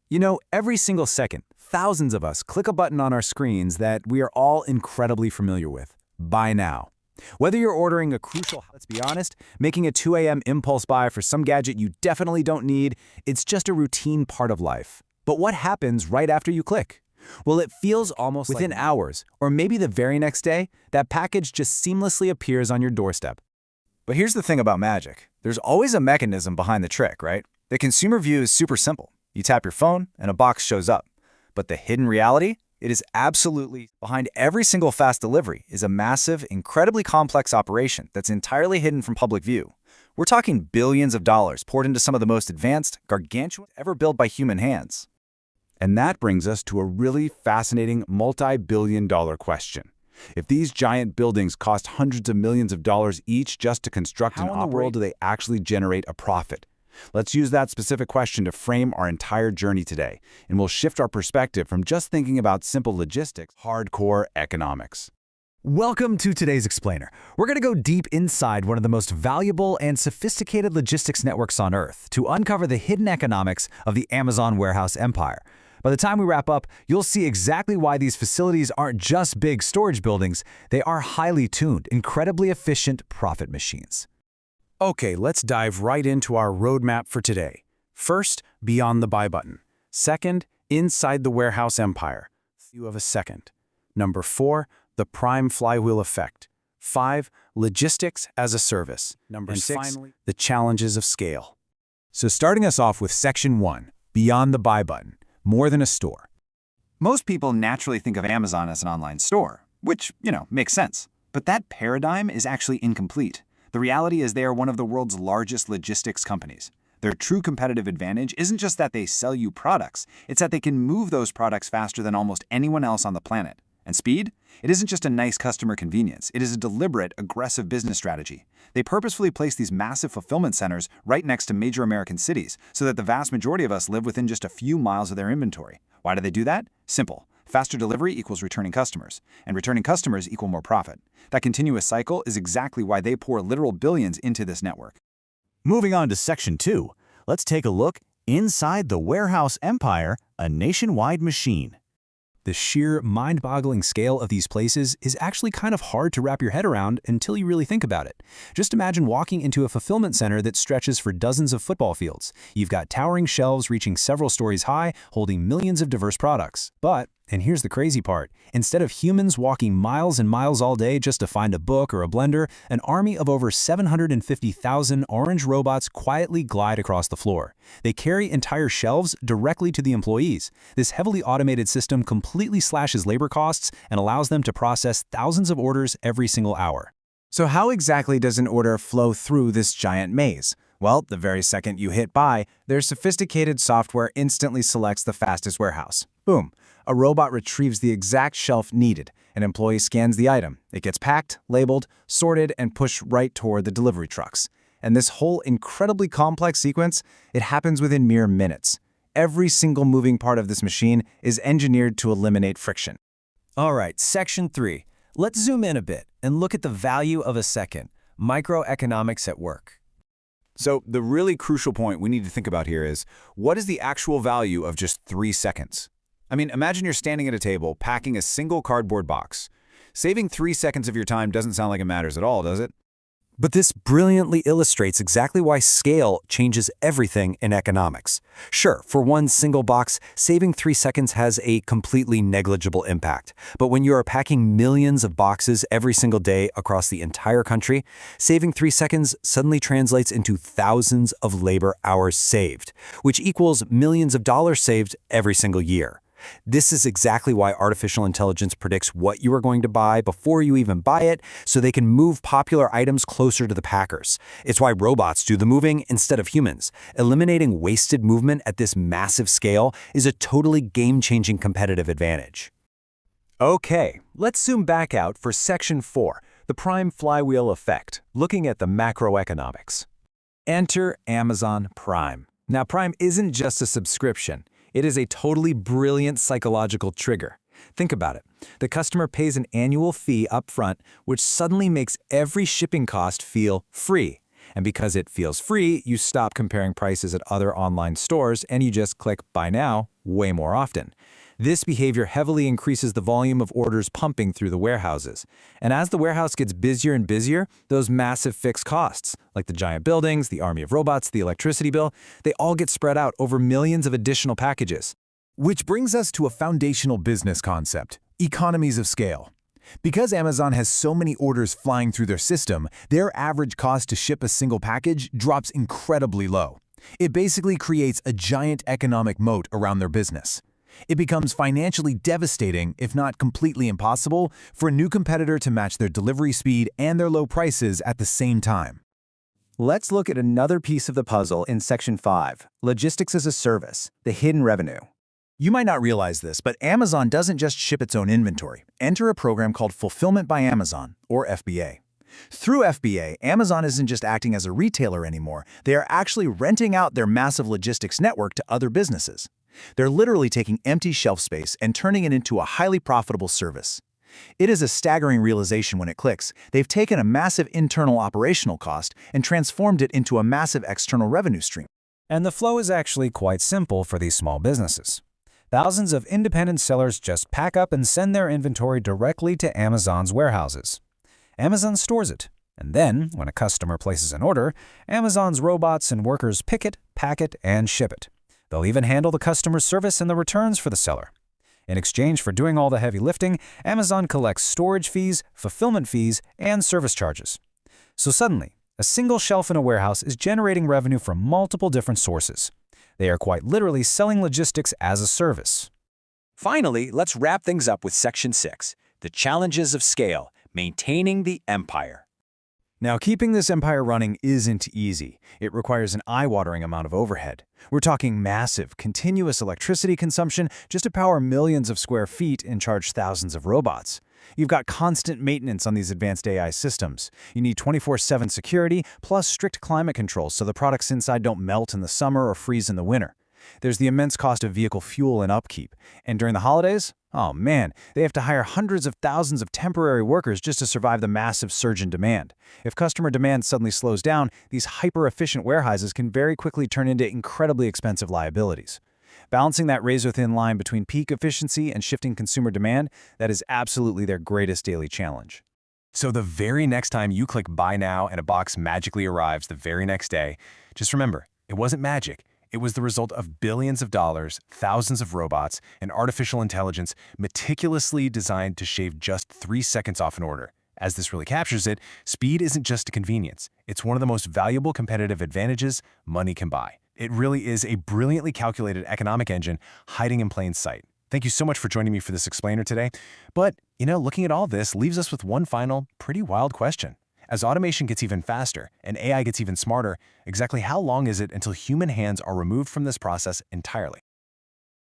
You know, every single second, thousands of us click a button on our screens that we are all incredibly familiar with. Buy now. Whether you're ordering a crucial, let's be honest, making a 2 a.m. impulse buy for some gadget you definitely don't need, it's just a routine part of life. But what happens right after you click? Well, it feels almost within hours, or maybe the very next day, that package just seamlessly appears on your doorstep. But here's the thing about magic. There's always a mechanism behind the trick, right? The consumer view is super simple. You tap your phone and a box shows up. But the hidden reality? It is absolutely behind every single fast delivery is a massive, incredibly complex operation that's entirely hidden from public view. We're talking billions of dollars poured into some of the most advanced, gargantuan ever built by human hands. And that brings us to a really fascinating multi-billion-dollar question. If these giant buildings cost hundreds of millions of dollars each just to construct and operate, how in the world do they actually generate a profit? Let's use that specific question to frame our entire journey today, and we'll shift our perspective from just thinking about simple logistics, hardcore economics. Welcome to today's Explainer. We're going to go deep inside one of the most valuable and sophisticated logistics networks on Earth to uncover the hidden economics of the Amazon warehouse empire. By the time we wrap up, you'll see exactly why these facilities aren't just big storage buildings, they are highly tuned, incredibly efficient profit machines. Okay, let's dive right into our roadmap for today. First, beyond the buy button. Second, inside the warehouse empire. View of a second. Number 4, the prime flywheel effect. 5, logistics as a service. Number 6, finally, the challenges of scale. So starting us off with section 1, beyond the buy button, more than a store. Most people naturally think of Amazon as an online store, which, makes sense. But that paradigm is actually incomplete. The reality is they are one of the world's largest logistics companies. Their true competitive advantage isn't just that they sell you products, it's that they can move those products faster than almost anyone else on the planet. And speed? It isn't just a nice customer convenience, it is a deliberate, aggressive business strategy. They purposefully place these massive fulfillment centers right next to major American cities so that the vast majority of us live within just a few miles of their inventory. Why do they do that? Simple. Faster delivery equals returning customers, and returning customers equal more profit. That continuous cycle is exactly why they pour literal billions into this network. Moving on to section 2, let's take a look inside the warehouse empire, a nationwide machine. The sheer mind-boggling scale of these places is actually kind of hard to wrap your head around until you really think about it. Just imagine walking into a fulfillment center that stretches for dozens of football fields. You've got towering shelves reaching several stories high, holding millions of diverse products. But, and here's the crazy part, instead of humans walking miles and miles all day just to find a book or a blender, an army of over 750,000 orange robots quietly glide across the floor. They carry entire shelves directly to the employees. This heavily automated system completely slashes labor costs and allows them to process thousands of orders every single hour. So how exactly does an order flow through this giant maze? Well, the very second you hit buy, their sophisticated software instantly selects the fastest warehouse. Boom. A robot retrieves the exact shelf needed. An employee scans the item. It gets packed, labeled, sorted, and pushed right toward the delivery trucks. And this whole incredibly complex sequence, it happens within mere minutes. Every single moving part of this machine is engineered to eliminate friction. All right, section 3. Let's zoom in a bit and look at the value of a second, microeconomics at work. So the really crucial point we need to think about here is, what is the actual value of just 3 seconds? I mean, imagine you're standing at a table packing a single cardboard box. Saving 3 seconds of your time doesn't sound like it matters at all, does it? But this brilliantly illustrates exactly why scale changes everything in economics. Sure, for one single box, saving 3 seconds has a completely negligible impact. But when you are packing millions of boxes every single day across the entire country, saving 3 seconds suddenly translates into thousands of labor hours saved, which equals millions of dollars saved every single year. This is exactly why artificial intelligence predicts what you are going to buy before you even buy it, so they can move popular items closer to the packers. It's why robots do the moving instead of humans. Eliminating wasted movement at this massive scale is a totally game-changing competitive advantage. Okay, let's zoom back out for section 4, the prime flywheel effect, looking at the macroeconomics. Enter Amazon Prime. Now, Prime isn't just a subscription. It is a totally brilliant psychological trigger. Think about it. The customer pays an annual fee up front, which suddenly makes every shipping cost feel free. And because it feels free, you stop comparing prices at other online stores and you just click Buy Now way more often. This behavior heavily increases the volume of orders pumping through the warehouses. And as the warehouse gets busier and busier, those massive fixed costs, like the giant buildings, the army of robots, the electricity bill, they all get spread out over millions of additional packages. Which brings us to a foundational business concept: economies of scale. Because Amazon has so many orders flying through their system, their average cost to ship a single package drops incredibly low. It basically creates a giant economic moat around their business. It becomes financially devastating, if not completely impossible, for a new competitor to match their delivery speed and their low prices at the same time. Let's look at another piece of the puzzle in Section 5, Logistics as a Service, the hidden revenue. You might not realize this, but Amazon doesn't just ship its own inventory. Enter a program called Fulfillment by Amazon, or FBA. Through FBA, Amazon isn't just acting as a retailer anymore. They are actually renting out their massive logistics network to other businesses. They're literally taking empty shelf space and turning it into a highly profitable service. It is a staggering realization when it clicks. They've taken a massive internal operational cost and transformed it into a massive external revenue stream. And the flow is actually quite simple for these small businesses. Thousands of independent sellers just pack up and send their inventory directly to Amazon's warehouses. Amazon stores it, and then, when a customer places an order, Amazon's robots and workers pick it, pack it, and ship it. They'll even handle the customer service and the returns for the seller. In exchange for doing all the heavy lifting, Amazon collects storage fees, fulfillment fees, and service charges. So suddenly, a single shelf in a warehouse is generating revenue from multiple different sources. They are quite literally selling logistics as a service. Finally, let's wrap things up with Section 6, the challenges of scale, maintaining the empire. Now, keeping this empire running isn't easy. It requires an eye-watering amount of overhead. We're talking massive, continuous electricity consumption just to power millions of square feet and charge thousands of robots. You've got constant maintenance on these advanced AI systems. You need 24/7 security, plus strict climate controls so the products inside don't melt in the summer or freeze in the winter. There's the immense cost of vehicle fuel and upkeep. And during the holidays, oh man, they have to hire hundreds of thousands of temporary workers just to survive the massive surge in demand. If customer demand suddenly slows down, these hyper-efficient warehouses can very quickly turn into incredibly expensive liabilities. Balancing that razor-thin line between peak efficiency and shifting consumer demand, that is absolutely their greatest daily challenge. So the very next time you click Buy Now and a box magically arrives the very next day, just remember, it wasn't magic. It was the result of billions of dollars, thousands of robots, and artificial intelligence meticulously designed to shave just 3 seconds off an order. As this really captures it, speed isn't just a convenience. It's one of the most valuable competitive advantages money can buy. It really is a brilliantly calculated economic engine hiding in plain sight. Thank you so much for joining me for this explainer today. But, looking at all this leaves us with one final, pretty wild question. As automation gets even faster and AI gets even smarter, exactly how long is it until human hands are removed from this process entirely?